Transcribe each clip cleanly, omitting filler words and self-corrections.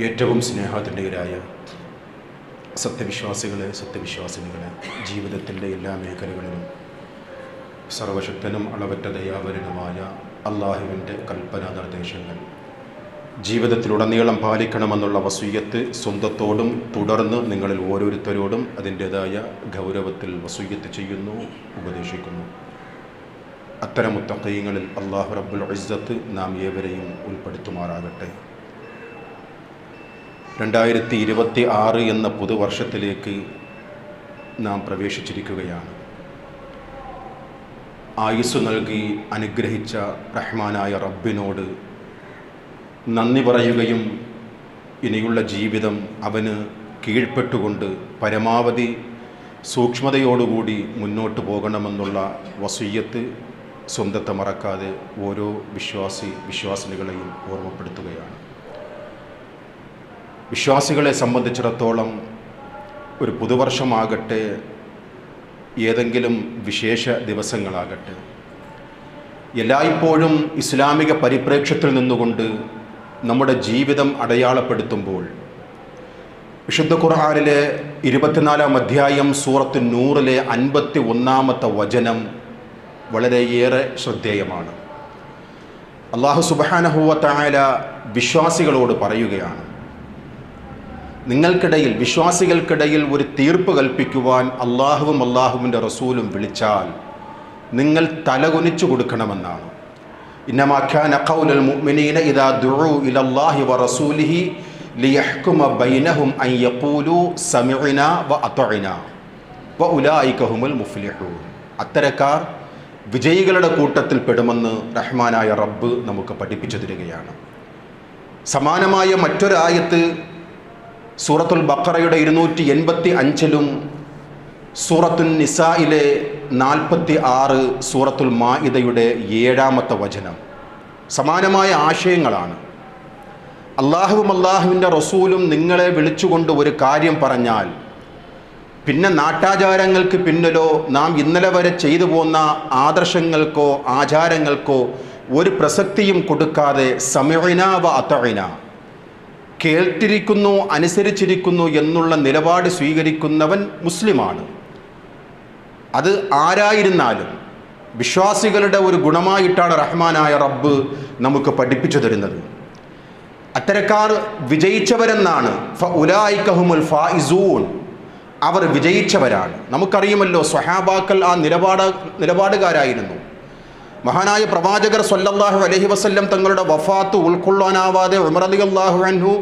ഏറ്റവും സ്നേഹത്തിൻ്റെതായ സത്യവിശ്വാസികളെ, സത്യവിശ്വാസിനികളെ, ജീവിതത്തിൻ്റെ എല്ലാ മേഖലകളിലും സർവശക്തനും അളവറ്റ ദയാവരനുമായ അള്ളാഹുവിൻ്റെ കൽപ്പനാ നിർദ്ദേശങ്ങൾ ജീവിതത്തിലുടനീളം പാലിക്കണമെന്നുള്ള വസൂയത്ത് സ്വന്തത്തോടും തുടർന്ന് നിങ്ങളിൽ ഓരോരുത്തരോടും അതിൻ്റേതായ ഗൗരവത്തിൽ വസൂയത്ത് ചെയ്യുന്നു, ഉപദേശിക്കുന്നു. അത്തരം മുത്തഖീങ്ങളിൽ അള്ളാഹു റബ്ബുൽ ഇസ്സത്ത് നാം ഏവരെയും ഉൾപ്പെടുത്തുമാറാകട്ടെ. 2026 എന്ന പുതുവർഷത്തിലേക്ക് നാം പ്രവേശിച്ചിരിക്കുകയാണ്. ആയുസ് നൽകി അനുഗ്രഹിച്ച റഹ്മാനായ റബ്ബിനോട് നന്ദി പറയുകയും ഇനിയുള്ള ജീവിതം അവന് കീഴ്പ്പെട്ടുകൊണ്ട് പരമാവധി സൂക്ഷ്മതയോടുകൂടി മുന്നോട്ട് പോകണമെന്നുള്ള വസീയത്ത് സ്വന്തത്തെ മറക്കാതെ ഓരോ വിശ്വാസിനികളെയും ഓർമ്മപ്പെടുത്തുകയാണ്. വിശ്വാസികളെ സംബന്ധിച്ചിടത്തോളം ഒരു പുതുവർഷമാകട്ടെ, ഏതെങ്കിലും വിശേഷ ദിവസങ്ങളാകട്ടെ, എല്ലായ്പ്പോഴും ഇസ്ലാമിക പരിപ്രേക്ഷ്യത്തിൽ നിന്നുകൊണ്ട് നമ്മുടെ ജീവിതം അടയാളപ്പെടുത്തുമ്പോൾ വിശുദ്ധ ഖുർആനിലെ 24-ാം അധ്യായം സൂറത്ത് നൂറിലെ 51-ാമത്തെ വചനം വളരെയേറെ ശ്രദ്ധേയമാണ്. അല്ലാഹു സുബ്ഹാനഹു വ തആല വിശ്വാസികളോട് പറയുകയാണ്, നിങ്ങൾക്കിടയിൽ, വിശ്വാസികൾക്കിടയിൽ ഒരു തീർപ്പ് കൽപ്പിക്കുവാൻ അള്ളാഹുവും അള്ളാഹുവിൻ്റെ റസൂലും വിളിച്ചാൽ നിങ്ങൾ തലകുനിച്ചു കൊടുക്കണമെന്നാണ്. ഇന്നമാ കാന ഖൗലുൽ മുഅ്മിനീന ഇദാ ദുഉ ഇലല്ലാഹി വറസൂലിഹി ലിയഹ്കുമ ബൈനഹും അൻ യഖൂലു സമിഅനാ വഅതഅനാ വഉലൈക ഹുമുൽ മുഫ്ലിഹൂൻ. അത്തരക്കാർ വിജയികളുടെ കൂട്ടത്തിൽ പെടുമെന്ന് റഹ്മാനായ റബ്ബ് നമുക്ക് പഠിപ്പിച്ചു തരികയാണ്. സമാനമായ മറ്റൊരായത്ത് സൂറത്തുൽ ബഖറയുടെ 285-ലും സൂറത്തുൻ നിസായിലെ 46, സൂറത്തുൽ മാഇദയുടെ 7-ാമത്തെ വചനം സമാനമായ ആശയങ്ങളാണ്. അള്ളാഹുവും അള്ളാഹുവിൻ്റെ റസൂലും നിങ്ങളെ വിളിച്ചുകൊണ്ട് ഒരു കാര്യം പറഞ്ഞാൽ പിന്നെ നാട്ടാചാരങ്ങൾക്ക് പിന്നിലോ നാം ഇന്നലെ വരെ ചെയ്തു പോന്ന ആദർശങ്ങൾക്കോ ആചാരങ്ങൾക്കോ ഒരു പ്രസക്തിയും കൊടുക്കാതെ സമിഅനാ വ അതഅനാ, കേട്ടിരിക്കുന്നു, അനുസരിച്ചിരിക്കുന്നു എന്നുള്ള നിലപാട് സ്വീകരിക്കുന്നവൻ മുസ്ലിമാണ്. അത് ആരായിരുന്നാലും വിശ്വാസികളുടെ ഒരു ഗുണമായിട്ടാണ് റഹ്മാനായ റബ്ബ് നമുക്ക് പഠിപ്പിച്ചു തരുന്നത്. അത്തരക്കാർ വിജയിച്ചവരെന്നാണ്. ഫഉലൈക ഹുമുൽ ഫായിസൂൻ, അവർ വിജയിച്ചവരാണ്. നമുക്കറിയുമല്ലോ, സ്വഹാബാക്കൾ ആ നിലപാടുകാരായിരുന്നു. മഹാനായ പ്രവാചകർ സ്വല്ലല്ലാഹു അലൈഹി വസല്ലം തങ്ങളുടെ വഫാത്ത് ഉൾക്കൊള്ളാനാവാതെ ഉമർ റളിയല്ലാഹു അൻഹു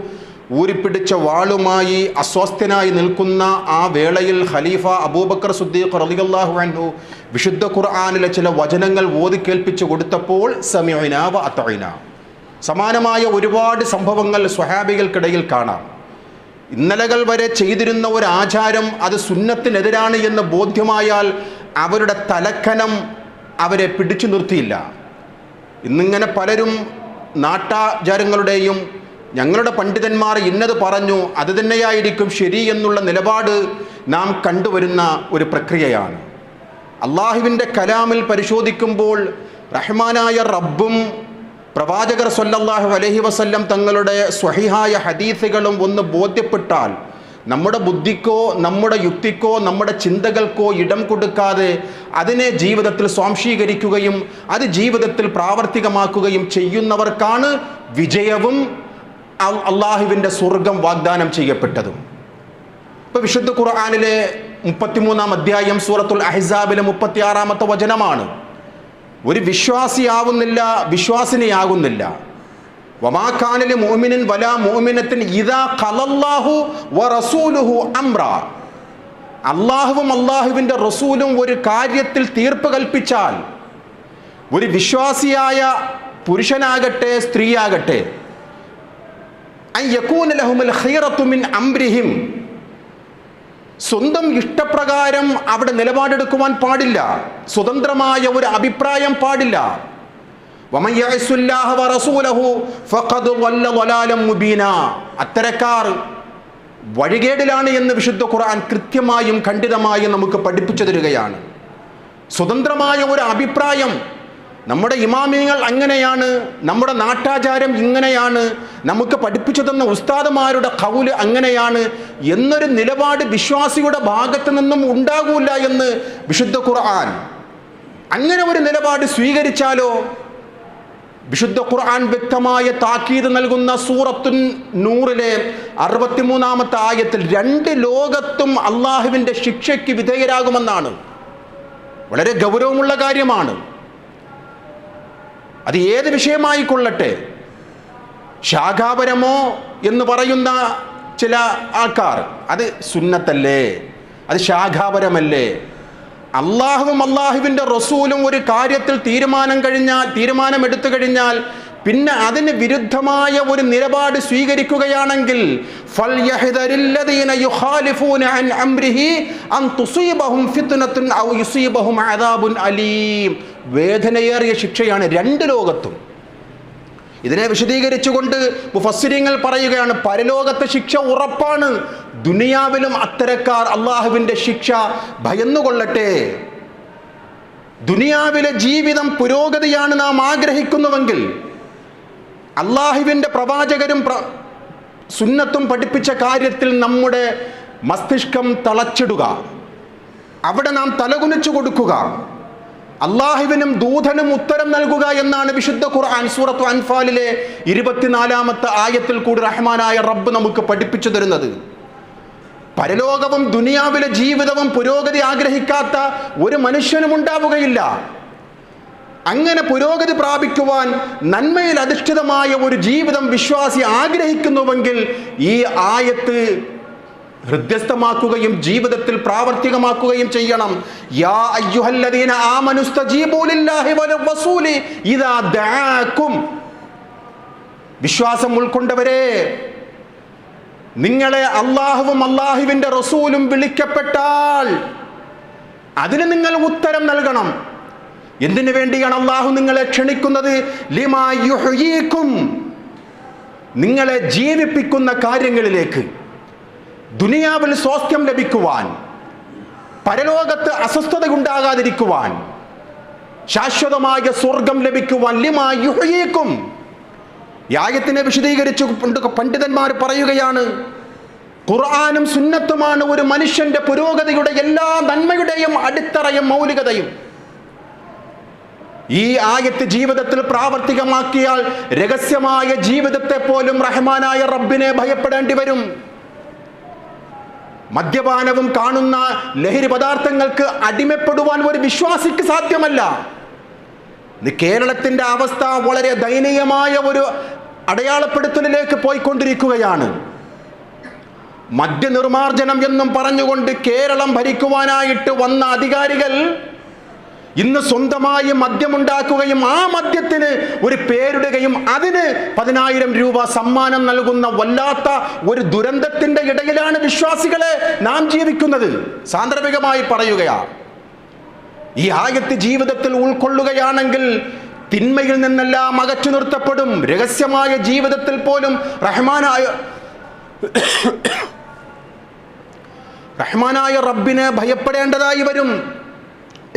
ഊരിപ്പിടിച്ച വാളുമായി അസ്വസ്ഥനായി നിൽക്കുന്ന ആ വേളയിൽ ഖലീഫ അബൂബക്കർ സിദ്ദീഖ് റളിയല്ലാഹു അൻഹു വിശുദ്ധ ഖുർആനിലെ ചില വചനങ്ങൾ ഓതി കേൾപ്പിച്ചു കൊടുത്തപ്പോൾ സമിഅനാ വ അതഅനാ. സമാനമായ ഒരുപാട് സംഭവങ്ങൾ സ്വഹാബികൾക്കിടയിൽ കാണാം. ഇന്നലകൾ വരെ ചെയ്തിരുന്ന ഒരു ആചാരം അത് സുന്നത്തിനെതിരാണ് എന്ന് ബോധ്യമായാൽ അവരുടെ തലക്കനം അവരെ പിടിച്ചു നിർത്തിയില്ല. ഇന്നിങ്ങനെ പലരും നാട്ടാചാരങ്ങളുടെയും ഞങ്ങളുടെ പണ്ഡിതന്മാർ ഇന്നത് പറഞ്ഞു അത് തന്നെയായിരിക്കും ശരി എന്നുള്ള നിലപാട് നാം കണ്ടുവരുന്ന ഒരു പ്രക്രിയയാണ്. അള്ളാഹുവിൻ്റെ കലാമിൽ പരിശോധിക്കുമ്പോൾ റഹ്മാനായ റബ്ബും പ്രവാചകർ സ്വല്ലല്ലാഹു അലൈഹി വസല്ലം തങ്ങളുടെ സ്വഹീഹായ ഹദീസുകളും ഒന്ന് ബോധ്യപ്പെട്ടാൽ നമ്മുടെ ബുദ്ധിക്കോ നമ്മുടെ യുക്തിക്കോ നമ്മുടെ ചിന്തകൾക്കോ ഇടം കൊടുക്കാതെ അതിനെ ജീവിതത്തിൽ സ്വാംശീകരിക്കുകയും അത് ജീവിതത്തിൽ പ്രാവർത്തികമാക്കുകയും ചെയ്യുന്നവർക്കാണ് വിജയവും അള്ളാഹുവിൻ്റെ സ്വർഗം വാഗ്ദാനം ചെയ്യപ്പെട്ടതും. ഇപ്പോൾ വിശുദ്ധ ഖുർആനിലെ 33-ാം അധ്യായം സൂറത്തുൽ അഹ്സാബിലെ 36-ാമത്തെ വചനമാണ്. ഒരു വിശ്വാസിയാവുന്നില്ല, വിശ്വാസിനിയാകുന്നില്ല. വമാ കാന ലിമുഅ്മിനിൻ വലാ മുഅ്മിനത്തിൻ ഇദാ ഖലല്ലാഹു വറസൂലുഹു അംറാ. അല്ലാഹുവും അല്ലാഹുവിൻ്റെ റസൂലും ഒരു കാര്യത്തിൽ തീർപ്പ് കൽപ്പിച്ചാൽ ഒരു വിശ്വാസിയായ പുരുഷനാകട്ടെ സ്ത്രീയാകട്ടെ അൻ യകൂന ലഹുൽ ഖൈറത്തു മിൻ അംരിഹിം, സ്വന്തം ഇഷ്ടപ്രകാരം അവിടെ നിലപാടെടുക്കുവാൻ പാടില്ല, സ്വതന്ത്രമായ ഒരു അഭിപ്രായം പാടില്ല. വമൻ യഅസുല്ലാഹ വറസൂലഹു ഫഖദ് ളല്ല ളലാലൻ മുബീനാ. അത്തരക്കാർ വഴികേടിലാണ് എന്ന് വിശുദ്ധ ഖുർആൻ കൃത്യമായും ഖണ്ഡിതമായും നമുക്ക് പഠിപ്പിച്ചു തരികയാണ്. സ്വതന്ത്രമായ ഒരു അഭിപ്രായം നമ്മുടെ ഇമാമിയങ്ങൾ അങ്ങനെയാണ്, നമ്മുടെ നാട്ടാചാരം ഇങ്ങനെയാണ്, നമുക്ക് പഠിപ്പിച്ചു തന്ന ഉസ്താദുമാരുടെ ഖൗല് അങ്ങനെയാണ് എന്നൊരു നിലപാട് വിശ്വാസിയുടെ ഭാഗത്ത് നിന്നും ഉണ്ടാകൂല എന്ന് വിശുദ്ധ ഖുർആൻ. അങ്ങനെ ഒരു നിലപാട് സ്വീകരിച്ചാലോ വിശുദ്ധ ഖുർആൻ വ്യക്തമായ താക്കീത് നൽകുന്ന സൂറത്തുൻ നൂറിലെ 63-ാമത്തെ ആയത്തിൽ 2 ലോകത്തും അള്ളാഹുവിൻ്റെ ശിക്ഷയ്ക്ക് വിധേയരാകുമെന്നാണ്. വളരെ ഗൗരവമുള്ള കാര്യമാണ്. അത് ഏത് വിഷയമായിക്കൊള്ളട്ടെ, ശാഖാപരമോ എന്ന് പറയുന്ന ചില ആൾക്കാർ, അത് സുന്നത്തല്ലേ, അത് ശാഖാപരമല്ലേ? അള്ളാഹുവും അള്ളാഹുവിൻ്റെ റസൂലും ഒരു കാര്യത്തിൽ തീരുമാനമെടുത്തു കഴിഞ്ഞാൽ പിന്നെ അതിന് വിരുദ്ധമായ ഒരു നിലപാട് സ്വീകരിക്കുകയാണെങ്കിൽ ഫൽയഹ്ദരില്ലദീന യുഖാലിഫൂന അൻ അംരിഹി അൻ തുസീബഹും ഫിത്നത്തുൻ ഔ യുസീബഹും അദാബുൻ അലീം. വേദനയേറിയ ശിക്ഷയാണ് 2 ലോകത്തും. ഇതിനെ വിശദീകരിച്ചുകൊണ്ട് മുഫസ്സിരീങ്ങൾ പറയുകയാണ്, പരലോകത്തെ ശിക്ഷ ഉറപ്പാണ്. ദുനിയാവിലും അത്തരക്കാർ അള്ളാഹുവിൻ്റെ ശിക്ഷ ഭയന്നുകൊള്ളട്ടെ. ദുനിയാവിലെ ജീവിതം പുരോഗതിയാണ് നാം ആഗ്രഹിക്കുന്നുവെങ്കിൽ അള്ളാഹുവിൻ്റെ പ്രവാചകരും സുന്നത്തും പഠിപ്പിച്ച കാര്യത്തിൽ നമ്മുടെ മസ്തിഷ്കം തളച്ചിടുക, അവിടെ നാം തലകുനിച്ചു കൊടുക്കുക, അള്ളാഹുവിനും ദൂതനും ഉത്തരം നൽകുക എന്നാണ് വിശുദ്ധ ഖുർആൻ സൂറത്തു അൻഫാലിലെ 24-ാമത്തെ ആയത്തിൽ കൂടി റഹ്മാനായ റബ്ബ് നമുക്ക് പഠിപ്പിച്ചു തരുന്നത്. പരലോകവും ദുനിയാവിലെ ജീവിതവും പുരോഗതി ആഗ്രഹിക്കാത്ത ഒരു മനുഷ്യനും ഉണ്ടാവുകയില്ല. അങ്ങനെ പുരോഗതി പ്രാപിക്കുവാൻ നന്മയിൽ അധിഷ്ഠിതമായ ഒരു ജീവിതം വിശ്വാസി ആഗ്രഹിക്കുന്നുവെങ്കിൽ ഈ ആയത്ത് ഹൃദ്യസ്ഥമാക്കുകയും ജീവിതത്തിൽ പ്രാവർത്തികമാക്കുകയും ചെയ്യണം. യാ അയ്യുഹല്ലദീന ആമനു സ്തജീബൂ ലില്ലാഹി വറസൂലി ഇദാ ദഅാകും. വിശ്വാസം ഉൾക്കൊണ്ടവരെ, നിങ്ങളെ അള്ളാഹുവും അള്ളാഹുവിൻ്റെ റസൂലും വിളിക്കപ്പെട്ടാൽ അതിന് നിങ്ങൾ ഉത്തരം നൽകണം. എന്തിനു വേണ്ടിയാണ് അള്ളാഹു നിങ്ങളെ ക്ഷണിക്കുന്നത്? ലിമാ യുഹ്യീകും, നിങ്ങളെ ജീവിപ്പിക്കുന്ന കാര്യങ്ങളിലേക്ക്. ദുനിയാവിൽ സ്വാസ്ഥ്യം ലഭിക്കുവാൻ, പരലോകത്ത് അസ്വസ്ഥത ഉണ്ടാകാതിരിക്കുവാൻ, ശാശ്വതമായ സ്വർഗം ലഭിക്കുവാൻ. ലിമാ യുഹ്യീകും. ഈ ആയത്തിനെ വിശദീകരിച്ചു പണ്ഡിതന്മാർ പറയുകയാണ്, ഖുർആനും സുന്നത്തുമാണ് ഒരു മനുഷ്യന്റെ പുരോഗതിയുടെ എല്ലാ നന്മയുടെയും അടിത്തറയും മൗലികതയും. ഈ ആയത്ത് ജീവിതത്തിൽ പ്രാവർത്തികമാക്കിയാൽ രഹസ്യമായ ജീവിതത്തെ പോലും റഹ്മാനായ റബ്ബിനെ ഭയപ്പെടേണ്ടി വരും. മദ്യപാനവും കാണുന്ന ലഹരി പദാർത്ഥങ്ങൾക്ക് അടിമപ്പെടുവാൻ ഒരു വിശ്വാസിക്ക് സാധ്യമല്ല. കേരളത്തിന്റെ അവസ്ഥ വളരെ ദയനീയമായ ഒരു അടയാളപ്പെടുത്തലിലേക്ക് പോയിക്കൊണ്ടിരിക്കുകയാണ്. മദ്യനിർമാർജനം എന്നും പറഞ്ഞുകൊണ്ട് കേരളം ഭരിക്കുവാനായിട്ട് വന്ന അധികാരികൾ ഇന്ന് സ്വന്തമായി മദ്യമുണ്ടാക്കുകയും ആ മദ്യത്തിന് ഒരു പേരിടുകയും അതിന് 10,000 രൂപ സമ്മാനം നൽകുന്ന വല്ലാത്ത ഒരു ദുരന്തത്തിന്റെ ഇടയിലാണ് വിശ്വാസികളെ നാം ജീവിക്കുന്നത്. സാന്ദർഭികമായി പറയുകയാണ്, ഈ ആയത്ത് റഹ്മാനായ ഉൾക്കൊള്ളുകയാണെങ്കിൽ തിന്മയിൽ നിന്നെല്ലാം അകറ്റി നിർത്തപ്പെടും. രഹസ്യമായ ജീവിതത്തിൽ പോലും റഹ്മാനായ റബ്ബിനെ ഭയപ്പെടേണ്ടതായി വരും.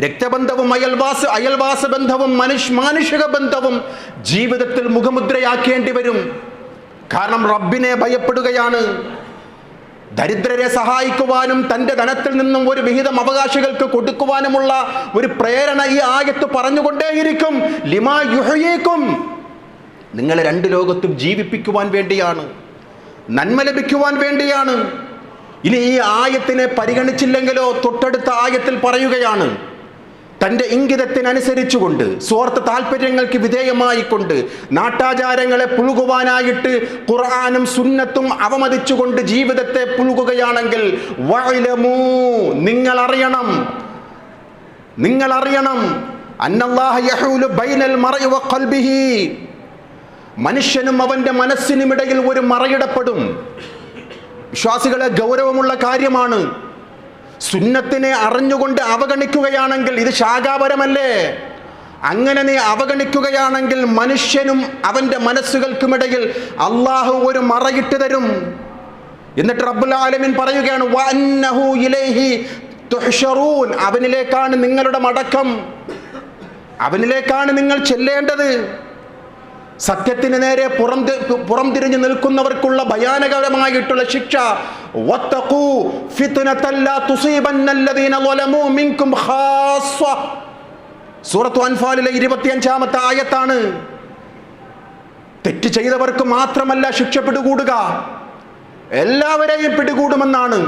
രക്തബന്ധവും അയൽവാസ ബന്ധവും മാനുഷിക ബന്ധവും ജീവിതത്തിൽ മുഖമുദ്രയാക്കേണ്ടി വരും. കാരണം റബ്ബിനെ ഭയപ്പെടുകയാണ്. ദരിദ്രരെ സഹായിക്കുവാനും തൻ്റെ ധനത്തിൽ നിന്നും ഒരു വിഹിതം അവകാശികൾക്ക് കൊടുക്കുവാനുമുള്ള ഒരു പ്രേരണ ഈ ആയത്ത് പറഞ്ഞുകൊണ്ടേയിരിക്കും. ലിമാ യുഹ്യീകും, നിങ്ങളെ 2 ലോകത്തും ജീവിപ്പിക്കുവാൻ വേണ്ടിയാണ്, നന്മ ലഭിക്കുവാൻ വേണ്ടിയാണ്. ഇനി ഈ ആയത്തിനെ പരിഗണിച്ചില്ലെങ്കിലോ തൊട്ടടുത്ത ആയത്തിൽ പറയുകയാണ്, തൻ്റെ ഇംഗിതത്തിനനുസരിച്ചുകൊണ്ട് സ്വാർത്ഥ താല്പര്യങ്ങൾക്ക് വിധേയമായിക്കൊണ്ട് നാട്ടാചാരങ്ങളെ പുലുകുവാനായിട്ട് ഖുർആനും സുന്നത്തും അവമതിച്ചുകൊണ്ട് ജീവിതത്തെ പുലുകുകയാണെങ്കിൽ വഅലമൂ, നിങ്ങൾ അറിയണം അന്നല്ലാഹ യഹൂലു ബൈനൽ മർഇ വ ഖൽബിഹി, മനുഷ്യനും അവൻ്റെ മനസ്സിനുമിടയിൽ ഒരു മറയിടപ്പെടും. വിശ്വാസികളെ ഗൗരവമുള്ള കാര്യമാണ്. സുന്നത്തിനെ അറിഞ്ഞുകൊണ്ട് അവഗണിക്കുകയാണെങ്കിൽ ഇത് ശാഖാപരമല്ലേ? അങ്ങനെ നീ അവഗണിക്കുകയാണെങ്കിൽ മനുഷ്യനും അവൻ്റെ മനസ്സുകൾക്കുമിടയിൽ അള്ളാഹു ഒരു മറയിട്ട് തരും. എന്നിട്ട് റബ്ബുൽ ആലമീൻ പറയുകയാണ്, വഅന്നഹു ഇലൈഹി തുഹ്ശറൂൻ, അവനിലേക്കാണ് നിങ്ങളുടെ മടക്കം. അവനിലേക്കാണ് നിങ്ങൾ ചെല്ലേണ്ടത്. സത്യത്തിന് നേരെ പുറംതിരിഞ്ഞു നിൽക്കുന്നവർക്കുള്ള ഭയാനകരമായിട്ടുള്ള ശിക്ഷ, വത്തഖൂ ഫിത്നതൻ ലാ തുസീബന്നല്ലദീന ളലമൂ മിൻകും ഖാസ്സ. സൂറത്തു അൻഫാലിലെ 25-ാമത്തെ ആയത്താണ്. തെറ്റ് ചെയ്തവർക്ക് മാത്രമല്ല ശിക്ഷ പിടികൂടുക, എല്ലാവരെയും പിടികൂടുമെന്നാണ്.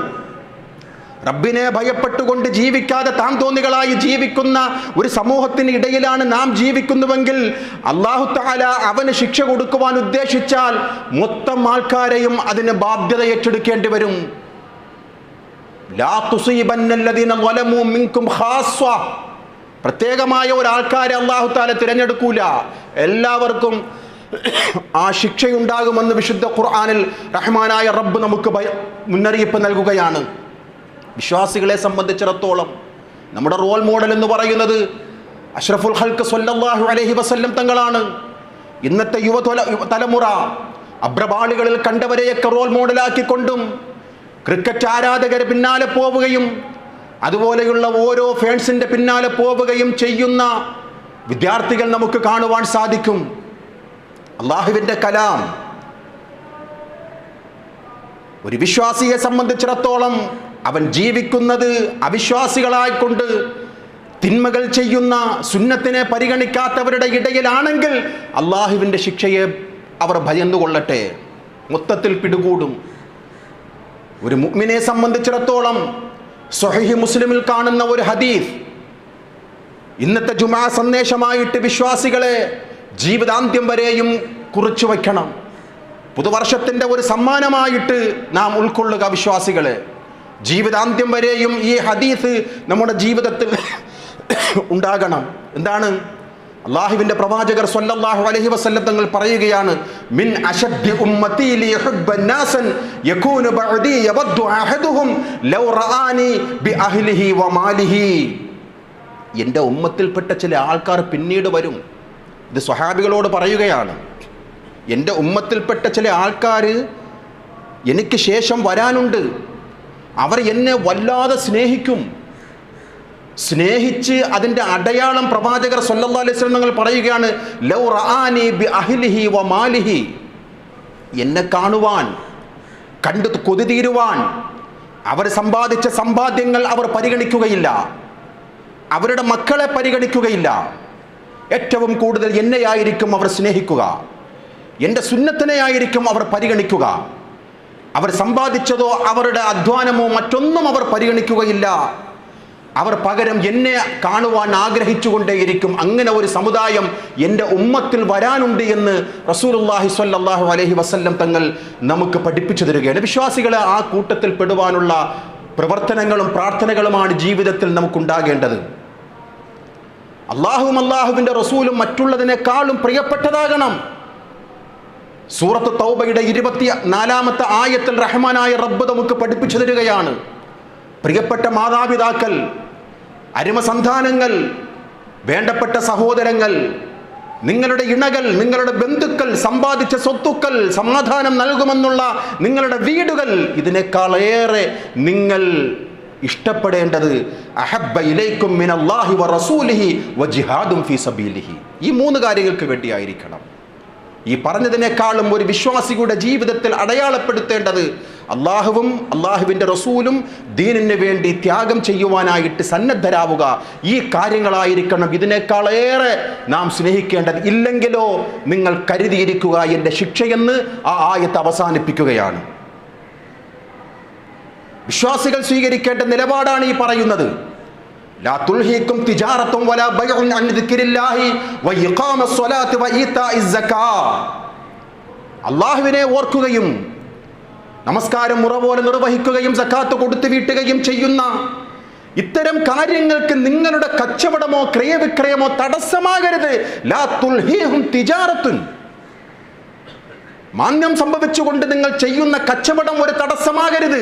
റബ്ബിനെ ഭയപ്പെട്ടുകൊണ്ട് ജീവിക്കാതെ താൻ തോന്നികളായി ജീവിക്കുന്ന ഒരു സമൂഹത്തിന് ഇടയിലാണ് നാം ജീവിക്കുന്നുവെങ്കിൽ അല്ലാഹു തആല അവന് ശിക്ഷ കൊടുക്കുവാൻ ഉദ്ദേശിച്ചാൽ മൊത്തം ആൾക്കാരെയും അതിന് ബാധ്യത ഏറ്റെടുക്കേണ്ടി വരും. ലാ തുസീബന്നല്ലദീന ളലമൂ മിൻകും ഖാസ്സ. പ്രത്യേകമായ ഒരാൾക്കാരെ അല്ലാഹു തആല തിരഞ്ഞെടുക്കൂല, എല്ലാവർക്കും ആ ശിക്ഷയുണ്ടാകുമെന്ന് വിശുദ്ധ ഖുർആനിൽ റഹ്മാനായ റബ്ബ് നമുക്ക് മുന്നറിയിപ്പ് നൽകുകയാണ്. വിശ്വാസികളെ സംബന്ധിച്ചിടത്തോളം നമ്മുടെ റോൾ മോഡൽ എന്ന് പറയുന്നത് അഷ്റഫുൽ ഖൽഖ് സ്വല്ലല്ലാഹു അലൈഹി വസല്ലം തങ്ങളാണ്. ഇന്നത്തെ തലമുറ അബ്രപാളികളിൽ കണ്ടവരെയൊക്കെ റോൾ മോഡലാക്കിക്കൊണ്ടും ക്രിക്കറ്റ് ആരാധകരെ പിന്നാലെ പോവുകയും അതുപോലെയുള്ള ഓരോ ഫാൻസിന്റെ പിന്നാലെ പോവുകയും ചെയ്യുന്ന വിദ്യാർത്ഥികൾ നമുക്ക് കാണുവാൻ സാധിക്കും. അല്ലാഹുവിൻ്റെ കലാം ഒരു വിശ്വാസിയെ സംബന്ധിച്ചിടത്തോളം അവൻ ജീവിക്കുന്നത് അവിശ്വാസികളായിക്കൊണ്ട് തിന്മകൾ ചെയ്യുന്ന സുന്നത്തിനെ പരിഗണിക്കാത്തവരുടെ ഇടയിലാണെങ്കിൽ അള്ളാഹുവിൻ്റെ ശിക്ഷയെ അവർ ഭയന്നുകൊള്ളട്ടെ, മൊത്തത്തിൽ പിടികൂടും. ഒരു മുഅ്മിനെ സംബന്ധിച്ചിടത്തോളം സ്വഹീഹ് മുസ്ലിമിൽ കാണുന്ന ഒരു ഹദീസ് ഇന്നത്തെ ജുമാ സന്ദേശമായിട്ട് വിശ്വാസികളെ ജീവിതാന്ത്യം വരെയും കുറിച്ചു വയ്ക്കണം. പുതുവർഷത്തിൻ്റെ ഒരു സമ്മാനമായിട്ട് നാം ഉൾക്കൊള്ളുക വിശ്വാസികളെ. ജീവിതാന്ത്യം വരെയും ഈ ഹദീസ് നമ്മുടെ ജീവിതത്തിൽ ഉണ്ടാകണം. എന്താണ്? അല്ലാഹുവിൻ്റെ പ്രവാചകർ സ്വല്ലല്ലാഹു അലൈഹി വസല്ലം തങ്ങൾ പറയുകയാണ്, മിൻ അശദ്ദി ഉമ്മത്തി ലിയുഹിബ്ബൻ നാസൻ യകൂനു ബഅദി യവദ്ദു അഹദുഹും ലൗ റആനി ബിഅഹ്ലിഹി വമാലിഹി. എൻ്റെ ഉമ്മത്തിൽപ്പെട്ട ചില ആൾക്കാർ പിന്നീട് വരും. ഇത് സ്വഹാബികളോട് പറയുകയാണ്. എൻ്റെ ഉമ്മത്തിൽപ്പെട്ട ചില ആൾക്കാർ എനിക്ക് ശേഷം വരാനുണ്ട്. അവർ എന്നെ വല്ലാതെ സ്നേഹിക്കും. സ്നേഹിച്ച് അതിൻ്റെ അടയാളം പ്രവാചകർ സ്വല്ലല്ലാഹു അലൈഹി വസല്ലം തങ്ങൾ പറയുകയാണ്, ലൗ റആനി ബിഅഹ്ലിഹി വമാലിഹി. എന്നെ കാണുവാൻ, കണ്ടു കൊതി തീരുവാൻ അവർ സമ്പാദിച്ച സമ്പാദ്യങ്ങൾ അവർ പരിഗണിക്കുകയില്ല, അവരുടെ മക്കളെ പരിഗണിക്കുകയില്ല. ഏറ്റവും കൂടുതൽ എന്നെയായിരിക്കും അവർ സ്നേഹിക്കുക, എൻ്റെ സുന്നത്തിനെയായിരിക്കും അവർ പരിഗണിക്കുക. അവർ സമ്പാദിച്ചതോ അവരുടെ അധ്വാനമോ മറ്റൊന്നും അവർ പരിഗണിക്കുകയില്ല. അവർ പകരം എന്നെ കാണുവാൻ ആഗ്രഹിച്ചുകൊണ്ടേയിരിക്കും. അങ്ങനെ ഒരു സമുദായം എൻ്റെ ഉമ്മത്തിൽ വരാനുണ്ട് എന്ന് റസൂലുള്ളാഹി സ്വല്ലല്ലാഹു അലൈഹി വസല്ലം തങ്ങൾ നമുക്ക് പഠിപ്പിച്ചു തരികയാണ്. വിശ്വാസികളെ ആ കൂട്ടത്തിൽ പെടുവാനുള്ള പ്രവർത്തനങ്ങളും പ്രാർത്ഥനകളുമാണ് ജീവിതത്തിൽ നമുക്കുണ്ടാകേണ്ടത്. അള്ളാഹുവും അള്ളാഹുവിൻ്റെ റസൂലും മറ്റുള്ളതിനേക്കാളും പ്രിയപ്പെട്ടതാകണം. സൂറത്ത് തൗബയുടെ 24-ാമത്തെ ആയത്തിൽ റഹ്മാനായ റബ്ബ് നമുക്ക് പഠിപ്പിച്ചു തരികയാണ്, പ്രിയപ്പെട്ട മാതാപിതാക്കൾ, അരുമസന്താനങ്ങൾ, വേണ്ടപ്പെട്ട സഹോദരങ്ങൾ, നിങ്ങളുടെ ഇണകൾ, നിങ്ങളുടെ ബന്ധുക്കൾ, സമ്പാദിച്ച സ്വത്തുക്കൾ, സമാധാനം നൽകുമെന്നുള്ള നിങ്ങളുടെ വീടുകൾ, ഇതിനേക്കാളേറെ നിങ്ങൾ ഇഷ്ടപ്പെടേണ്ടത് അഹബ്ബ ഇലൈക്കും മിനല്ലാഹി വറസൂലിഹി വജിഹാദും ഫീ സബീലിഹി. ഈ 3 കാര്യങ്ങൾക്ക് വേണ്ടിയായിരിക്കണം. ഈ പറഞ്ഞതിനേക്കാളും ഒരു വിശ്വാസിയുടെ ജീവിതത്തിൽ അടയാളപ്പെടുത്തേണ്ടത് അള്ളാഹുവും അള്ളാഹുവിൻ്റെ റസൂലും ദീനിന് വേണ്ടി ത്യാഗം ചെയ്യുവാനായിട്ട് സന്നദ്ധരാവുക. ഈ കാര്യങ്ങളായിരിക്കണം ഇതിനേക്കാളേറെ നാം സ്നേഹിക്കേണ്ടത്. ഇല്ലെങ്കിലോ നിങ്ങൾ കരുതിയിരിക്കുക എൻ്റെ ശിക്ഷയെന്ന് ആ ആയത്ത് അവസാനിപ്പിക്കുകയാണ്. വിശ്വാസികൾ സ്വീകരിക്കേണ്ട നിലപാടാണ് ഈ പറയുന്നത്. ലാ തുൽഹിക്കും തിജാറത്തും വലാ ബൈഉൻ അൻ ദിക്രില്ലാഹി വഇഖാമസ് സ്വലാത്തി വഈതാഇസ് സക്കാ. അല്ലാഹുവിനെ ഓർക്കുകയും നമസ്കാരം മുറ പോലെ നിർവഹിക്കുകയും സക്കാത്ത് കൊടുത്തു വീട്ടുകയും ചെയ്യുന്ന ഇത്തരം കാര്യങ്ങൾക്ക് നിങ്ങളുടെ കച്ചവടമോ ക്രയവിക്രയമോ തടസ്സമാകരുത്. ലാ തുൽഹിഹും തിജാറത്തുൻ. മാന്യം സംഭവിച്ചുകൊണ്ട് നിങ്ങൾ ചെയ്യുന്ന കച്ചവടം ഒരു തടസ്സമാകരുത്.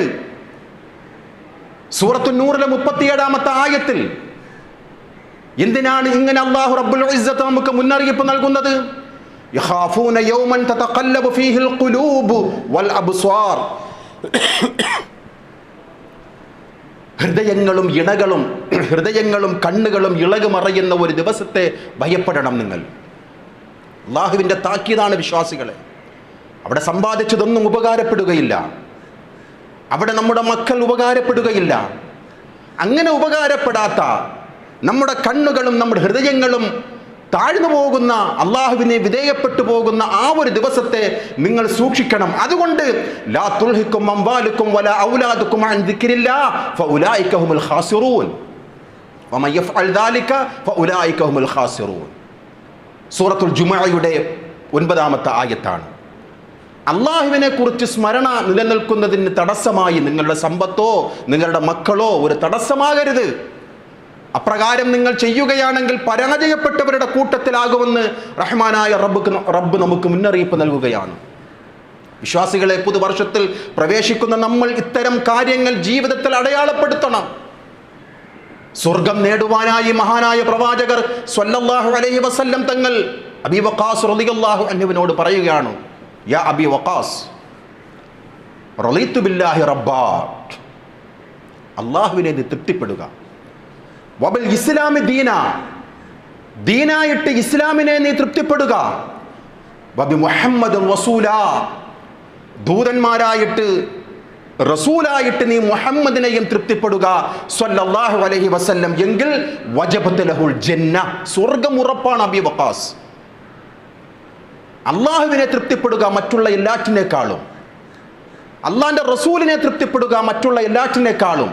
സൂറത്തു നൂറിലെ 37-ാമത്തെ ആയത്തിൽ എന്തിനാണ് ഇങ്ങനെ അല്ലാഹു റബ്ബുൽ ഇസ്സത്ത് നമുക്ക് മുന്നറിയിപ്പ് നൽകുന്നത്? യഖാഫൂന യൗമൻ തതഖല്ലബു ഫീഹിൽ ഖുലൂബു വൽ അബ്സ്വാർ. ഹൃദയങ്ങളും കണ്ണുകളും ഇളകുമറിയുന്ന ഒരു ദിവസത്തെ ഭയപ്പെടണം നിങ്ങൾ. അള്ളാഹുവിൻ്റെ താക്കീതാണ് വിശ്വാസികളെ. അവിടെ സമ്പാദിച്ചതൊന്നും ഉപകാരപ്പെടുകയില്ല, അവിടെ നമ്മുടെ മക്കൾ ഉപകാരപ്പെടുകയില്ല. അങ്ങനെ ഉപകാരപ്പെടാത്ത നമ്മുടെ കണ്ണുകളും നമ്മുടെ ഹൃദയങ്ങളും താഴ്ന്നു പോകുന്ന, അള്ളാഹുവിനെ വിധേയപ്പെട്ടു പോകുന്ന ആ ഒരു ദിവസത്തെ നിങ്ങൾ സൂക്ഷിക്കണം. അതുകൊണ്ട് ലാ തുൽഹിക്കും അംവാലുക്കും വലാ ഔലാദുക്കും അൻ ദിക്രില്ലാഹ് ഫഉലൈക ഹുമുൽ ഖാസിറൂൻ വമൻ യഫ്അൽ ദാലിക ഫഉലൈക ഹുമുൽ ഖാസിറൂൻ. സൂറത്തുൽ ജുമുഅയുടെ 9-ാമത്തെ ആയത്താണ്. അള്ളാഹുവിനെ കുറിച്ച് സ്മരണ നിലനിൽക്കുന്നതിന് തടസ്സമായി നിങ്ങളുടെ സമ്പത്തോ നിങ്ങളുടെ മക്കളോ ഒരു തടസ്സമാകരുത്. അപ്രകാരം നിങ്ങൾ ചെയ്യുകയാണെങ്കിൽ പരാജയപ്പെട്ടവരുടെ കൂട്ടത്തിലാകുമെന്ന് റഹ്മാനായ റബ്ബ് നമുക്ക് മുന്നറിയിപ്പ് നൽകുകയാണ്. വിശ്വാസികളെ, പുതുവർഷത്തിൽ പ്രവേശിക്കുന്ന നമ്മൾ ഇത്തരം കാര്യങ്ങൾ ജീവിതത്തിൽ അടയാളപ്പെടുത്തണം. സ്വർഗം നേടുവാനായി മഹാനായ പ്രവാചകർ സ്വല്ലല്ലാഹു അലൈഹി വസല്ലം തങ്ങൾ അബീ വഖാസ് റളിയല്ലാഹു അൻഹുവിനോട് പറയുകയാണ്, യാ അബീ വഖാസ്, റളീതു ബില്ലാഹി റബ്ബാ, അള്ളാഹുവിനെ നീ തൃപ്തിപ്പെടുക, വബിൽ ഇസ്ലാമി ദീന, ദീനായിട്ട് ഇസ്ലാമിനെ നീ തൃപ്തിപ്പെടുക, വബി മുഹമ്മദ് റസൂലാ, ദൂതന്മാരായിട്ട് റസൂലായിട്ട് നീ മുഹമ്മദിനെയും തൃപ്തിപ്പെടുക സ്വല്ലല്ലാഹു അലൈഹി വസല്ലം, എങ്കിൽ വജബത്ത് ലഹുൽ ജന്ന, സ്വർഗ്ഗം ഉറപ്പാണ്. അബീ വഖാസ്, അള്ളാഹുവിനെ തൃപ്തിപ്പെടുക മറ്റുള്ള എല്ലാറ്റിനേക്കാളും, അള്ളാഹിൻ്റെ റസൂലിനെ തൃപ്തിപ്പെടുക മറ്റുള്ള എല്ലാറ്റിനേക്കാളും,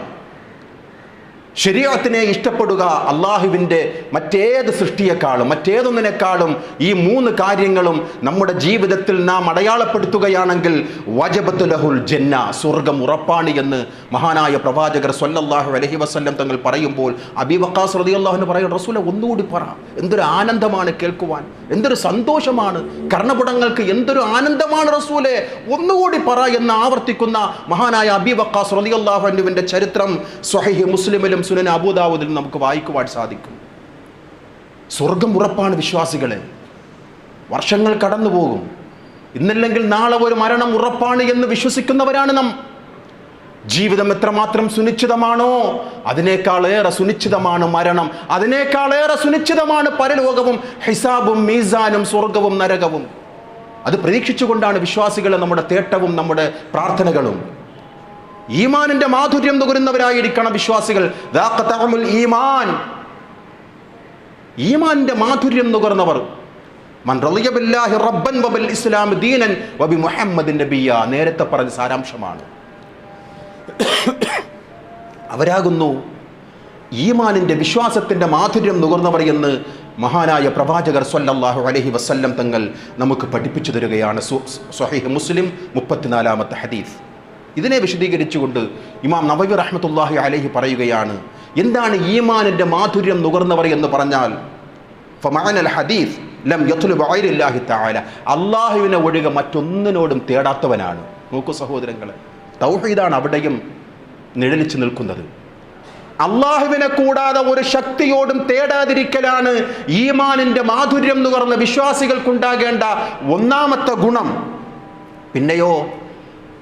ശരീഅത്തിനെ ഇഷ്ടപ്പെടുക അള്ളാഹുവിൻ്റെ മറ്റേത് സൃഷ്ടിയെക്കാളും മറ്റേതൊന്നിനേക്കാളും, ഈ 3 കാര്യങ്ങളും നമ്മുടെ ജീവിതത്തിൽ നാം അടയാളപ്പെടുത്തുകയാണെങ്കിൽ വജബത്ത് ലഹുൽ ജന്ന, സ്വർഗ്ഗം ഉറപ്പാണ് എന്ന് മഹാനായ പ്രവാചകർ സ്വല്ലല്ലാഹു അലൈഹി വസല്ലം തങ്ങൾ പറയുമ്പോൾ അബീ വഖാസ് റളിയല്ലാഹു അൻഹു പറയും, റസൂലേ ഒന്നുകൂടി പറ, എന്തൊരു ആനന്ദമാണ് കേൾക്കുവാൻ, എന്തൊരു സന്തോഷമാണ്, കർണപുടങ്ങൾക്ക് എന്തൊരു ആനന്ദമാണ് റസൂലേ, ഒന്നുകൂടി പറ എന്ന് ആവർത്തിക്കുന്ന മഹാനായ അബീ വഖാസ് റളിയല്ലാഹു അൻഹുവിൻ്റെ ചരിത്രം സ്വഹീഹ് മുസ്ലിമിലും സുനൻ അബൂദാവൂദിലും നമുക്ക് വായിക്കുവാൻ സാധിക്കും. സ്വർഗം ഉറപ്പാണ് വിശ്വാസികളെ. വർഷങ്ങൾ കടന്നു പോകും, ഇന്നല്ലെങ്കിൽ നാളെ ഒരു മരണം ഉറപ്പാണ് എന്ന് വിശ്വസിക്കുന്നവരാണ് നാം. ജീവിതം എത്രമാത്രം സുനിശ്ചിതമാണോ അതിനേക്കാളേറെ സുനിശ്ചിതമാണ് മരണം, അതിനേക്കാളേറെ സുനിശ്ചിതമാണ് പരലോകവും ഹിസാബും മീസാനും സ്വർഗവും നരകവും. അത് പ്രതീക്ഷിച്ചുകൊണ്ടാണ് വിശ്വാസികളെ നമ്മുടെ തേട്ടവും നമ്മുടെ പ്രാർത്ഥനകളും. ഈമാനിന്റെ മാധുര്യം നുകരുന്നവരായിരിക്കണം വിശ്വാസികൾ. ഈമാനിന്റെ മാധുര്യം നുകർന്നവർ, മൻ റളിയ ബില്ലാഹി റബ്ബൻ വബിൽ ഇസ്ലാം ദീനൻ വബി മുഹമ്മദിൻ നബിയ, നേരത്തെ പറഞ്ഞ സാരാംശമാണ്. അവരാകുന്നു ഈമാനിന്റെ വിശ്വാസത്തിന്റെ മാധുര്യം നുകർന്നവർ എന്ന് മഹാനായ പ്രവാചകർ സ്വല്ലല്ലാഹു അലൈഹി വസല്ലം തങ്ങൾ നമുക്ക് പഠിപ്പിച്ചു തരികയാണ്. സ്വഹീഹ് മുസ്ലിം 34-ാമത്തെ ഹദീസ്. ഇതിനെ വിശദീകരിച്ചുകൊണ്ട് ഇമാം നവവി റഹ്മത്തുള്ളാഹി അലൈഹി പറയുകയാണ്, എന്താണ് ഈമാനിന്റെ മാധുര്യം നുകർന്നവർ എന്ന് പറഞ്ഞാൽ, ഫമഅനൽ ഹദീസ് ലം യത്ലുബ് ഗൈറല്ലാഹി തആല, അല്ലാഹുവിനെ ഒഴികെ മറ്റൊന്നിനോടും തേടാത്തവനാണ്. നോക്കൂ സഹോദരങ്ങളെ, തൗഹീദാണ് അവിടെയും നിഴലിച്ചു നിൽക്കുന്നത്. അള്ളാഹുവിനെ കൂടാതെ ഒരു ശക്തിയോടും തേടാതിരിക്കലാണ് ഈമാനിന്റെ മാധുര്യം നുകർന്ന വിശ്വാസികൾക്കുണ്ടാകേണ്ട 1-ാമത്തെ ഗുണം. പിന്നെയോ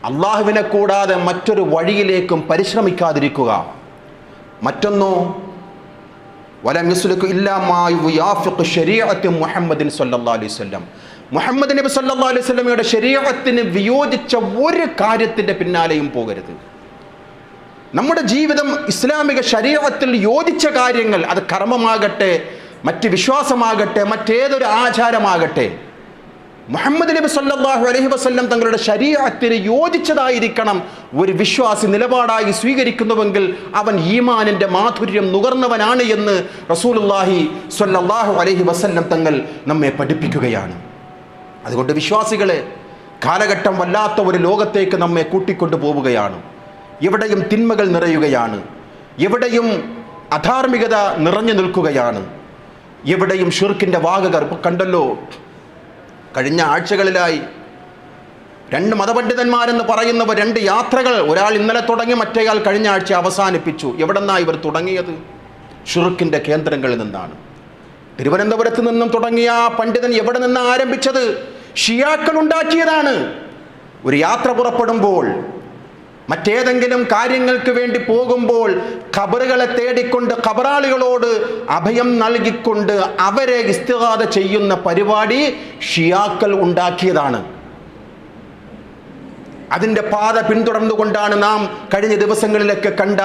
അള്ളാഹുവിനെ കൂടാതെ മറ്റൊരു വഴിയിലേക്കും പരിശ്രമിക്കാതിരിക്കുക. മറ്റൊന്നോ വലം യസ്ലുകു ഇല്ലാ മാ യുവാഫിഖു ശരീഅത്തി മുഹമ്മദിൻ സ്വല്ലല്ലാഹു അലൈഹി വസല്ലം, മുഹമ്മദ് നബി സ്വല്ലല്ലാഹു അലൈഹി വസല്ലമയുടെ ശരീഅത്തിന് വിയോജിച്ച ഒരു കാര്യത്തിൻ്റെ പിന്നാലെയും പോകരുത്. നമ്മുടെ ജീവിതം ഇസ്ലാമിക ശരീഅത്തിൽ യോജിച്ച കാര്യങ്ങൾ, അത് കർമ്മമാകട്ടെ, മറ്റ് വിശ്വാസമാകട്ടെ, മറ്റേതൊരു ആചാരമാകട്ടെ, മുഹമ്മദ് നബി സല്ലല്ലാഹു അലൈഹി വസല്ലം തങ്ങളുടെ ശരീഅത്തിന് യോജിച്ചതായിരിക്കണം ഒരു വിശ്വാസി നിലപാടായി സ്വീകരിക്കുന്നുവെങ്കിൽ അവൻ ഈമാനിന്റെ മാധുര്യം നുകർന്നവനാണ് എന്ന് റസൂലുള്ളാഹി സ്വല്ലല്ലാഹു അലൈഹി വസല്ലം തങ്ങൾ നമ്മെ പഠിപ്പിക്കുകയാണ്. അതുകൊണ്ട് വിശ്വാസികളെ, കാലഘട്ടം വല്ലാത്ത ഒരു ലോകത്തേക്ക് നമ്മെ കൂട്ടിക്കൊണ്ടു പോവുകയാണ്. എവിടെയും തിന്മകൾ നിറയുകയാണ്, എവിടെയും അധാർമികത നിറഞ്ഞു നിൽക്കുകയാണ്, എവിടെയും ഷിർക്കിന്റെ വാകകൾ. ഇപ്പോൾ കണ്ടല്ലോ, കഴിഞ്ഞ ആഴ്ചകളിലായി 2 മതപണ്ഡിതന്മാരെന്ന് പറയുന്നവർ 2 യാത്രകൾ, ഒരാൾ ഇന്നലെ തുടങ്ങി, മറ്റേയാൾ കഴിഞ്ഞ ആഴ്ച അവസാനിപ്പിച്ചു. എവിടെന്നാണ് ഇവർ തുടങ്ങിയത്? ഷിർക്കിന്റെ കേന്ദ്രങ്ങളിൽ നിന്നാണ്. തിരുവനന്തപുരത്ത് നിന്നും തുടങ്ങിയ ആ പണ്ഡിതൻ എവിടെ നിന്ന് ആരംഭിച്ചത്? ഷിയാക്കൾ ഉണ്ടാക്കിയതാണ്. ഒരു യാത്ര പുറപ്പെടുമ്പോൾ മറ്റേതെങ്കിലും കാര്യങ്ങൾക്ക് വേണ്ടി പോകുമ്പോൾ ഖബറുകളെ തേടിക്കൊണ്ട് ഖബറാളികളോട് അഭയം നൽകിക്കൊണ്ട് അവരെ ഇസ്തിഗാഥ ചെയ്യുന്ന പരിപാടി ഷിയാക്കൾ ഉണ്ടാക്കിയതാണ്. അതിൻ്റെ പാത പിന്തുടർന്നുകൊണ്ടാണ് നാം കഴിഞ്ഞ ദിവസങ്ങളിലൊക്കെ കണ്ട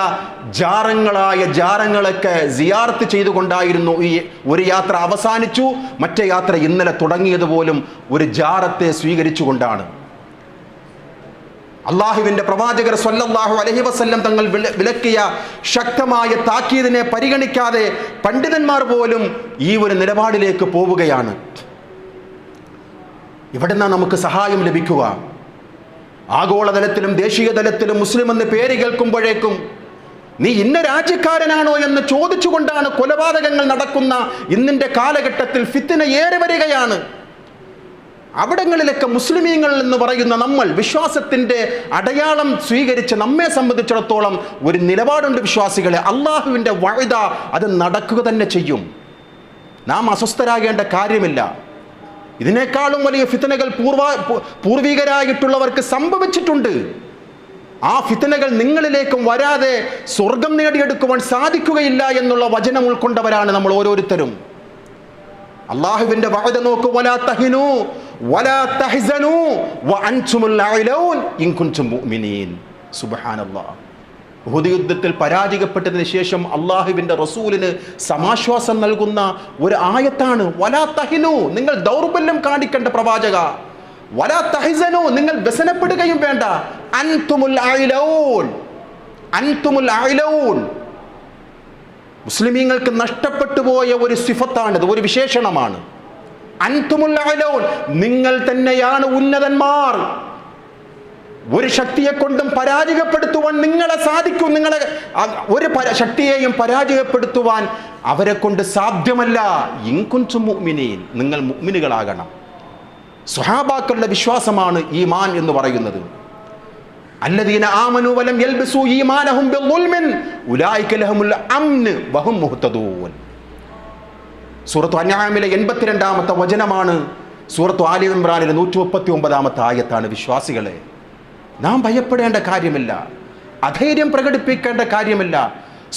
ജാറങ്ങളൊക്കെ സിയാറത്ത് ചെയ്തുകൊണ്ടായിരുന്നു ഈ ഒരു യാത്ര അവസാനിച്ചു. മറ്റേ യാത്ര ഇന്നലെ തുടങ്ങിയതുപോലും ഒരു ജാറത്തെ സ്വീകരിച്ചുകൊണ്ടാണ്. അള്ളാഹുവിൻ്റെ പ്രവാചകർ സ്വല്ലല്ലാഹു അലൈഹി വസല്ലം തങ്ങൾ വിലക്കിയ ശക്തമായ താക്കീതിനെ പരിഗണിക്കാതെ പണ്ഡിതന്മാർ പോലും ഈ ഒരു നിലപാടിലേക്ക് പോവുകയാണ്. ഇവിടെ നിന്നാണ് നമുക്ക് സഹായം ലഭിക്കുക. ആഗോളതലത്തിലും ദേശീയ തലത്തിലും മുസ്ലിം എന്ന് പേര് കേൾക്കുമ്പോഴേക്കും നീ ഇന്ന രാജ്യക്കാരനാണോ എന്ന് ചോദിച്ചുകൊണ്ടാണ് കൊലപാതകങ്ങൾ നടക്കുന്ന ഇന്നിൻ്റെ കാലഘട്ടത്തിൽ ഫിത്ന ഏറി വരികയാണ്. അവിടങ്ങളിലൊക്കെ മുസ്ലിമീങ്ങൾ എന്ന് പറയുന്ന നമ്മൾ വിശ്വാസത്തിൻ്റെ അടയാളം സ്വീകരിച്ച് നമ്മെ സംബന്ധിച്ചിടത്തോളം ഒരു നിലപാടുണ്ട് വിശ്വാസികളെ. അള്ളാഹുവിൻ്റെ വഅദ അത് നടക്കുക തന്നെ ചെയ്യും. നാം അസ്വസ്ഥരാകേണ്ട കാര്യമില്ല. ഇതിനേക്കാളും വലിയ ഫിത്നകൾ പൂർവികരായിട്ടുള്ളവർക്ക് സംഭവിച്ചിട്ടുണ്ട്. ആ ഫിത്നകൾ നിങ്ങളിലേക്കും വരാതെ സ്വർഗം നേടിയെടുക്കുവാൻ സാധിക്കുകയില്ല എന്നുള്ള വചനം ഉൾക്കൊണ്ടവരാണ് നമ്മൾ ഓരോരുത്തരും. അള്ളാഹുവിൻ്റെ വഅദ നോക്കൂ, വലാ തഹിനൂ വലാ തഹ്സനൂ വഅൻതുമുൽ അഅലൗൻ ഇൻ കുൻതും മുഅ്മിനീൻ. സുബ്ഹാനല്ലാഹ്. ഉഹദ് യുദ്ധത്തിൽ പരാജയപ്പെട്ടതിന് ശേഷം അള്ളാഹുവിൻ്റെ റസൂലിന് സമാശ്വാസം നൽകുന്ന ഒരു ആയത്താണ് വലാ തഹിനൂ, നിങ്ങൾ ദൗർബല്യം കാണിക്കേണ്ട പ്രവാചക, വലാ തഹ്സനൂ, നിങ്ങൾ വ്യസനപ്പെടുകയും വേണ്ട, അൻതുമുൽ അഅലൗൻ, അൻതുമുൽ അഅലൗൻ. മുസ്ലിമീങ്ങൾക്ക് നഷ്ടപ്പെട്ടു പോയ ഒരു സിഫത്താണിത്, ഒരു വിശേഷണമാണ്. അൻതുമുൽ അഅലൗൻ, നിങ്ങൾ തന്നെയാണ് ഉന്നതന്മാർ. ഒരു ശക്തിയെ കൊണ്ടും പരാജയപ്പെടുത്തുവാൻ നിങ്ങളെ സാധിക്കും. നിങ്ങളെ ഒരു ശക്തിയെയും പരാജയപ്പെടുത്തുവാൻ അവരെ കൊണ്ട് സാധ്യമല്ല. ഇൻ കുൻതും മുഅ്മിനീൻ, നിങ്ങൾ മുഅ്മിനുകളാകണം. സ്വഹാബാക്കളുടെ വിശ്വാസമാണ് ഈമാൻ എന്ന് പറയുന്നത്. അല്ലദീന ആമനു വലം യൽബസു ഈമാനഹും ബിളുൽമിൻ ഉലൈക ലഹുൽ അംൻ വഹും മുഹ്തദൂൻ. സൂറത്ത് അൻആമിലെ 82ാമത്തെ വചനമാണ്. സൂറത്ത് ആലി ഇംറാനിലെ 139ാമത്തെ ആയത്താണ്. വിശ്വാസികളെ, നാം ഭയപ്പെടേണ്ട കാര്യമില്ല, അധൈര്യം പ്രകടിപ്പിക്കേണ്ട കാര്യമില്ല,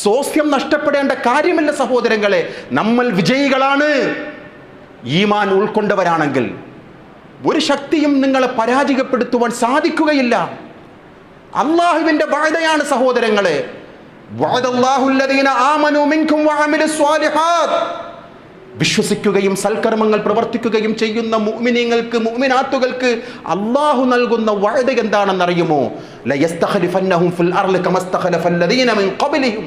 സ്വാസ്ഥ്യം നഷ്ടപ്പെടേണ്ട കാര്യമില്ല. സഹോദരങ്ങളെ, നമ്മൾ വിജയികളാണ്. ഈമാൻ ഉൾക്കൊണ്ടവരാണെങ്കിൽ ഒരു ശക്തിയും നിങ്ങളെ പരാജയപ്പെടുത്തുവാൻ സാധിക്കുകയില്ല. അള്ളാഹുവിൻ്റെ വഅദയാണ് സഹോദരങ്ങളെ. വഅദല്ലാഹുല്ലദീന ആമനൂ മിൻകും വഅമിലുസ് സ്വാലിഹാത്ത്. വിശ്വസിക്കുകയും സൽക്കർമ്മങ്ങൾ പ്രവർത്തിക്കുകയും ചെയ്യുന്ന മുഅ്മിനീങ്ങൾക്ക്, മുഅ്മിനാത്തുകൾക്ക് അള്ളാഹു നൽകുന്ന വഅദ എന്താണെന്നറിയുമോ? ലയസ്തഖലിഫന്നഹും ഫിൽ അർളി കമസ്തഖലഫല്ലദീന മിൻ ഖബ്ലിഹിം.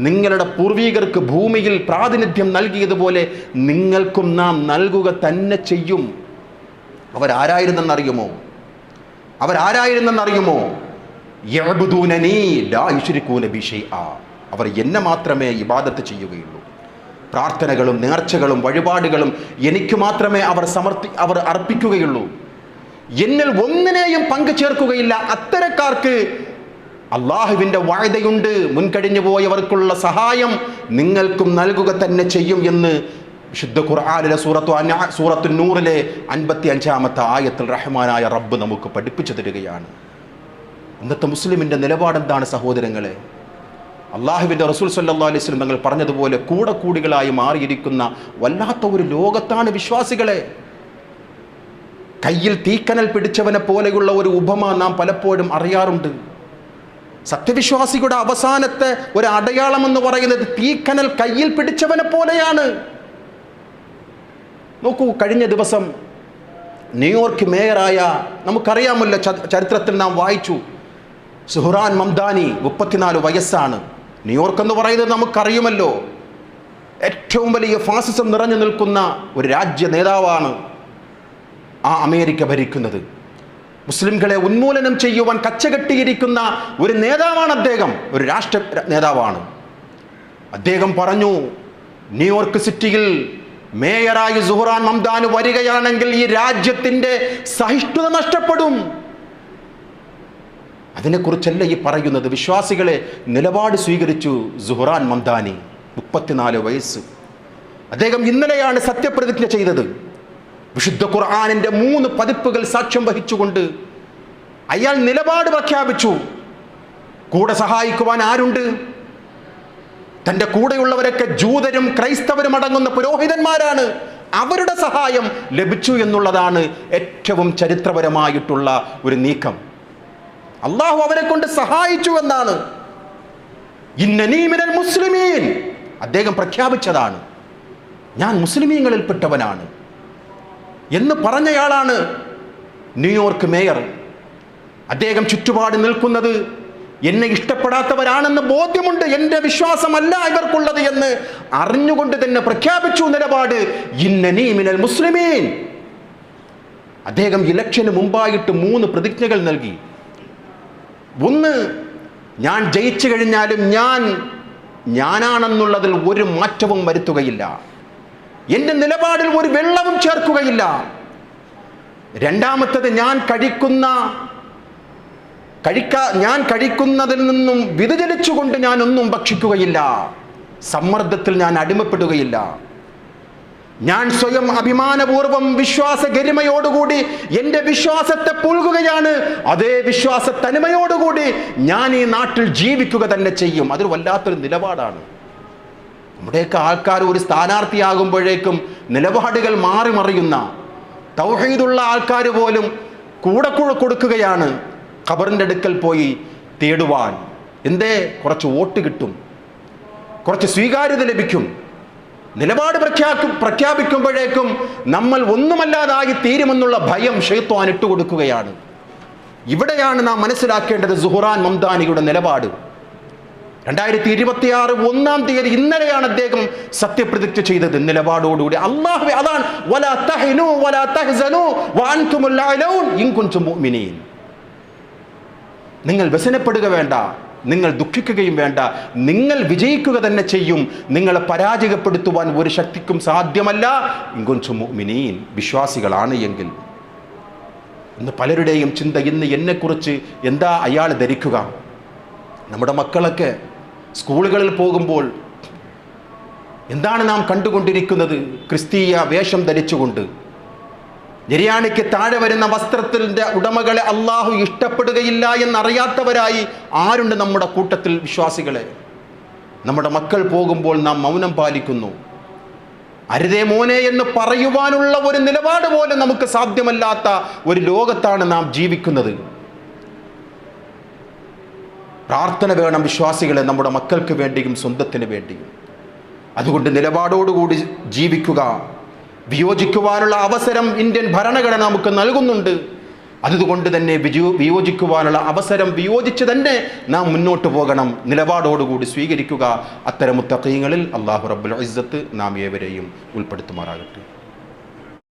നിങ്ങളുടെ പൂർവികർക്ക് ഭൂമിയിൽ പ്രാതിനിധ്യം നൽകിയതുപോലെ നിങ്ങൾക്കും നാം നൽകുക തന്നെ ചെയ്യും. അവരാരായിരുന്നെന്നറിയുമോ? യഅ്ബുദൂനനീ ലാ യുശ്രികൂന ബി ശൈആ. അവർ എന്നെ മാത്രമേ ഇബാദത്ത് ചെയ്യുകയുള്ളൂ. പ്രാർത്ഥനകളും നേർച്ചകളും വഴിപാടുകളും എനിക്ക് മാത്രമേ അവർ അർപ്പിക്കുകയുള്ളൂ. എന്നിൽ ഒന്നിനെയും പങ്കു ചേർക്കുകയില്ല. അത്തരക്കാർക്ക് അള്ളാഹുവിൻ്റെ വഅദയുണ്ട്. മുൻകഴിഞ്ഞു പോയവർക്കുള്ള സഹായം നിങ്ങൾക്കും നൽകുക തന്നെ ചെയ്യും എന്ന് വിശുദ്ധ ഖുർആനിലെ സൂറത്തു നൂറിലെ 55ാമത്തെ ആയത്തിൽ റഹ്മാനായ റബ്ബ് നമുക്ക് പഠിപ്പിച്ചു തരികയാണ്. ഇന്നത്തെ മുസ്ലിമിൻ്റെ നിലപാടെന്താണ് സഹോദരങ്ങളെ? അള്ളാഹുവിൻ്റെ റസൂൽ സല്ലല്ലാഹു അലൈഹി വസല്ലം തങ്ങൾ പറഞ്ഞതുപോലെ കൂടികളായി മാറിയിരിക്കുന്ന വല്ലാത്ത ഒരു ലോകത്താണ് വിശ്വാസികളെ. കയ്യിൽ തീക്കനൽ പിടിച്ചവനെ പോലെയുള്ള ഒരു ഉപമ നാം പലപ്പോഴും അറിയാറുണ്ട്. സത്യവിശ്വാസികളുടെ അവസാനത്തെ ഒരു അടയാളം എന്ന് പറയുന്നത് തീക്കനൽ കയ്യിൽ പിടിച്ചവനെ പോലെയാണ്. നോക്കൂ, കഴിഞ്ഞ ദിവസം ന്യൂയോർക്ക് മേയറായ, നമുക്കറിയാമല്ലോ, ചരിത്രത്തിൽ നാം വായിച്ചു, സുഹ്റാൻ മംദാനി 34 വയസ്സാണ്. ന്യൂയോർക്ക് എന്ന് പറയുന്നത് നമുക്കറിയുമല്ലോ, ഏറ്റവും വലിയ ഫാസിസം നിറഞ്ഞു നിൽക്കുന്ന ഒരു രാജ്യ നേതാവാണ് ആ അമേരിക്ക ഭരിക്കുന്നത്. മുസ്ലിംകളെ ഉന്മൂലനം ചെയ്യുവാൻ കച്ചകെട്ടിയിരിക്കുന്ന ഒരു നേതാവാണ് അദ്ദേഹം, ഒരു രാഷ്ട്ര നേതാവാണ്. അദ്ദേഹം പറഞ്ഞു, ന്യൂയോർക്ക് സിറ്റിയിൽ മേയറായി സുഹ്റാൻ മംദാനി വരികയാണെങ്കിൽ ഈ രാജ്യത്തിൻ്റെ സഹിഷ്ണുത നഷ്ടപ്പെടും. അതിനെക്കുറിച്ചല്ല ഈ പറയുന്നത്. വിശ്വാസികളെ, നിലപാട് സ്വീകരിച്ചു സുഹ്റാൻ മംദാനി, 34 വയസ്സ്. അദ്ദേഹം ഇന്നലെയാണ് സത്യപ്രതിജ്ഞ ചെയ്തത്. വിശുദ്ധ ഖുർആനിൻ്റെ 3 പതിപ്പുകൾ സാക്ഷ്യം വഹിച്ചുകൊണ്ട് അയാൾ നിലപാട് പ്രഖ്യാപിച്ചു. കൂടെ സഹായിക്കുവാൻ ആരുണ്ട്? തൻ്റെ കൂടെയുള്ളവരൊക്കെ ജൂതരും ക്രൈസ്തവരും അടങ്ങുന്ന പുരോഹിതന്മാരാണ്. അവരുടെ സഹായം ലഭിച്ചു എന്നുള്ളതാണ് ഏറ്റവും ചരിത്രപരമായിട്ടുള്ള ഒരു നീക്കം. അള്ളാഹു അവരെ കൊണ്ട് സഹായിച്ചു എന്നാണ്. ഇന്നനീ മിനൽ മുസ്ലിമീൻ, അദ്ദേഹം പ്രഖ്യാപിച്ചതാണ്. ഞാൻ മുസ്ലിമീങ്ങളിൽപ്പെട്ടവനാണ് എന്ന് പറഞ്ഞയാളാണ് ന്യൂയോർക്ക് മേയർ. അദ്ദേഹം ചുറ്റുപാട് നിൽക്കുന്നത് എന്നെ ഇഷ്ടപ്പെടാത്തവരാണെന്ന് ബോധ്യമുണ്ട്, എൻ്റെ വിശ്വാസമല്ല ഇവർക്കുള്ളത് എന്ന് അറിഞ്ഞുകൊണ്ട് തന്നെ പ്രഖ്യാപിച്ചു നിലപാട് ഇന്നനീ മിനൽ മുസ്ലിമീൻ. അദ്ദേഹം ഇലക്ഷന് മുമ്പായിട്ട് 3 പ്രതിജ്ഞകൾ നൽകി. ഒന്ന്, ഞാൻ ജയിച്ചു കഴിഞ്ഞാലും ഞാനാണെന്നുള്ളതിൽ ഒരു മാറ്റവും വരുത്തുകയില്ല, എൻ്റെ നിലപാടിൽ ഒരു വെള്ളവും ചേർക്കുകയില്ല. രണ്ടാമത്തത്, ഞാൻ കഴിക്കുന്നതിൽ നിന്നും വ്യതിചലിച്ചുകൊണ്ട് ഞാൻ ഒന്നും ഭക്ഷിക്കുകയില്ല, സമ്മർദ്ദത്തിൽ ഞാൻ അടിമപ്പെടുകയില്ല. ഞാൻ സ്വയം അഭിമാനപൂർവം വിശ്വാസഗരിമയോടുകൂടി എൻ്റെ വിശ്വാസത്തെ പുൽകുകയാണ്. അതേ വിശ്വാസ തനിമയോടുകൂടി ഞാൻ ഈ നാട്ടിൽ ജീവിക്കുക തന്നെ ചെയ്യും. അതൊരു വല്ലാത്തൊരു നിലപാടാണ്. നമ്മുടെയൊക്കെ ആൾക്കാർ ഒരു സ്ഥാനാർത്ഥിയാകുമ്പോഴേക്കും നിലപാടുകൾ മാറി മറിയുന്ന, തൗഹീദുള്ള ആൾക്കാർ പോലും കൂടെ കൊടുക്കുകയാണ് ഖബറിൻ്റെ അടുക്കൽ പോയി തേടുവാൻ. എന്തേ? കുറച്ച് വോട്ട് കിട്ടും, കുറച്ച് സ്വീകാര്യത ലഭിക്കും. നിലപാട് പ്രഖ്യാപിക്കുമ്പോഴേക്കും നമ്മൾ ഒന്നുമല്ലാതായി തീരുമെന്നുള്ള ഭയം ശൈത്വാൻ ഇട്ടുകൊടുക്കുകയാണ്. ഇവിടെയാണ് നാം മനസ്സിലാക്കേണ്ടത് സുഹ്റാൻ മംദാനിയുടെ നിലപാട്. 2026 1-ാം തീയതി ഇന്നലെയാണ് അദ്ദേഹം സത്യപ്രതിജ്ഞ ചെയ്തത് നിലപാടോടുകൂടി. അല്ലാഹുവേ, അതാണ് വലാ തഹിനു വലാ തഹ്സനു വഅൻതുമുൽ അലൗൻ ഇൻ കുൻതും മുഅ്മിനീൻ. നിങ്ങൾ വ്യസനപ്പെടുക വേണ്ട, നിങ്ങൾ ദുഃഖിക്കുകയും വേണ്ട, നിങ്ങൾ വിജയിക്കുക തന്നെ ചെയ്യും. നിങ്ങളെ പരാജയപ്പെടുത്തുവാൻ ഒരു ശക്തിക്കും സാധ്യമല്ല ഇൻ കുൻതും മുഅ്മിനീൻ, വിശ്വാസികളാണ് എങ്കിൽ. ഇന്ന് പലരുടെയും ചിന്ത, ഇന്ന് എന്നെക്കുറിച്ച് എന്താ അയാൾ ധരിക്കുക? നമ്മുടെ മക്കളൊക്കെ സ്കൂളുകളിൽ പോകുമ്പോൾ എന്താണ് നാം കണ്ടുകൊണ്ടിരിക്കുന്നത്? ക്രിസ്തീയ വേഷം ധരിച്ചുകൊണ്ട് നിര്യാണിക്ക് താഴെ വരുന്ന വസ്ത്രത്തിൻ്റെ ഉടമകളെ അള്ളാഹു ഇഷ്ടപ്പെടുകയില്ല എന്നറിയാത്തവരായി ആരുണ്ട് നമ്മുടെ കൂട്ടത്തിൽ? വിശ്വാസികളെ, നമ്മുടെ മക്കൾ പോകുമ്പോൾ നാം മൗനം പാലിക്കുന്നു. അരുതേ മോനെ എന്ന് പറയുവാനുള്ള ഒരു നിലപാട് പോലും നമുക്ക് സാധ്യമല്ലാത്ത ഒരു ലോകത്താണ് നാം ജീവിക്കുന്നത്. പ്രാർത്ഥന വേണം വിശ്വാസികളെ, നമ്മുടെ മക്കൾക്ക് വേണ്ടിയും സ്വന്തത്തിന് വേണ്ടിയും. അതുകൊണ്ട് നിലപാടോടുകൂടി ജീവിക്കുക. വിയോജിക്കുവാനുള്ള അവസരം ഇന്ത്യൻ ഭരണഘടന നമുക്ക് നൽകുന്നുണ്ട്. അതുകൊണ്ട് തന്നെ വിയോജിക്കുവാനുള്ള അവസരം വിയോജിച്ച് തന്നെ നാം മുന്നോട്ട് പോകണം, നിലപാടോടുകൂടി സ്വീകരിക്കുക. അത്തരം മുത്തഖീങ്ങളിൽ അല്ലാഹു റബ്ബുൽ ഇസ്സത്ത് നാം ഏവരെയും ഉൾപ്പെടുത്തുമാറാകട്ടെ.